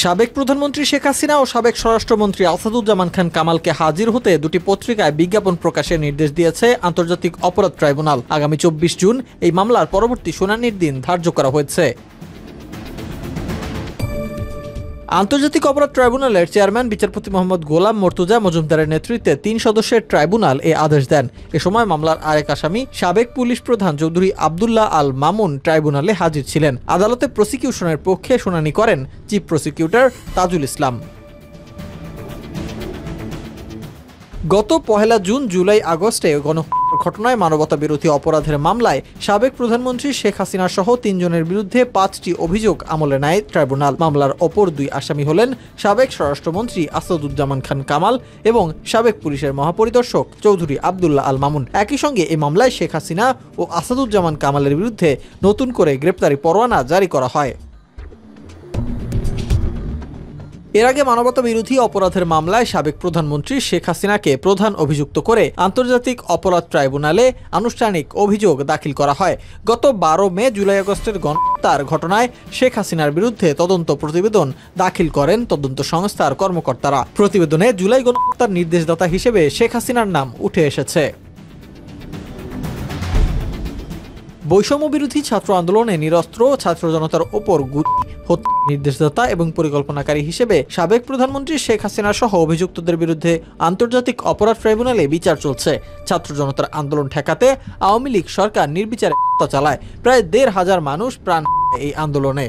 সাবেক প্রধানমন্ত্রী শেখ হাসিনা ও সাবেক স্বরাষ্ট্রমন্ত্রী আসাদুজ্জামান খান কামালকে হাজির হতে দুটি পত্রিকায় বিজ্ঞাপন প্রকাশের নির্দেশ দিয়েছে আন্তর্জাতিক অপরাধ ট্রাইব্যুনাল। আগামী 24 জুন এই মামলার পরবর্তী শুনানির দিন ধার্য করা হয়েছে। আন্তর্জাতিক অপরাধ ট্রাইব্যুনালের চেয়ারম্যান বিচারপতি মোহাম্মদ গোলাম মর্তুজা মজুমদারের নেতৃত্বে 3 সদস্যের ট্রাইব্যুনাল এ আদেশ দেন। এ সময় মামলার আরেক আসামি সাবেক পুলিশ প্রধান চৌধুরী আব্দুল্লাহ আল মামুন ট্রাইব্যুনালে হাজির ছিলেন। আদালতে প্রসিকিউশনের পক্ষে শুনানি করেন চিফ প্রসিকিউটর তাজুল ইসলাম। গত 1 জুন, জুলাই, আগস্টে ঘটনায় মানবতা বিরোধী অপরাধের মামলায় সাবেক প্রধানমন্ত্রী শেখ হাসিনা সহ 3 জনের বিরুদ্ধে 5টি অভিযোগ আমলে নেয় ট্রাইব্যুনাল। মামলার অপর 2 আসামি হলেন সাবেক স্বরাষ্ট্রমন্ত্রী আসাদুজ্জামান খান কামাল এবং সাবেক পুলিশের মহাপরিদর্শক চৌধুরী আব্দুল্লাহ আল মামুন। একই সঙ্গে এই মামলায় শেখ হাসিনা ও আসাদুজ্জামান কামালের বিরুদ্ধে নতুন করে গ্রেপ্তারি পরোয়ানা জারি করা হয়। এর আগে মানবতা বিরোধী অপরাধের মামলায় সাবেক প্রধানমন্ত্রী শেখ হাসিনাকে প্রধান অভিযুক্ত করে আন্তর্জাতিক অপরাধ ট্রাইব্যুনালে আনুষ্ঠানিক অভিযোগ দাখিল করা হয়। গত 12 মে, জুলাই, আগস্টের গণহত্যার ঘটনায় শেখ হাসিনার বিরুদ্ধে তদন্ত প্রতিবেদন দাখিল করেন তদন্ত সংস্থার কর্মকর্তারা। প্রতিবেদনে জুলাই গণহত্যার নির্দেশদাতা হিসেবে শেখ হাসিনার নাম উঠে এসেছে। বৈষম্য বিরোধী ছাত্র আন্দোলনে নিরস্ত্র ছাত্র জনতার ওপর হত্যা নির্দেশদাতা এবং পরিকল্পনাকারী হিসেবে সাবেক প্রধানমন্ত্রী শেখ হাসিনা সহ অভিযুক্তদের বিরুদ্ধে আন্তর্জাতিক অপরাধ ট্রাইব্যুনালে বিচার চলছে। ছাত্র জনতার আন্দোলন ঠেকাতে আওয়ামী লীগ সরকার নির্বিচারে হত্যা চালায়। প্রায় 1,500 মানুষ প্রাণ এই আন্দোলনে।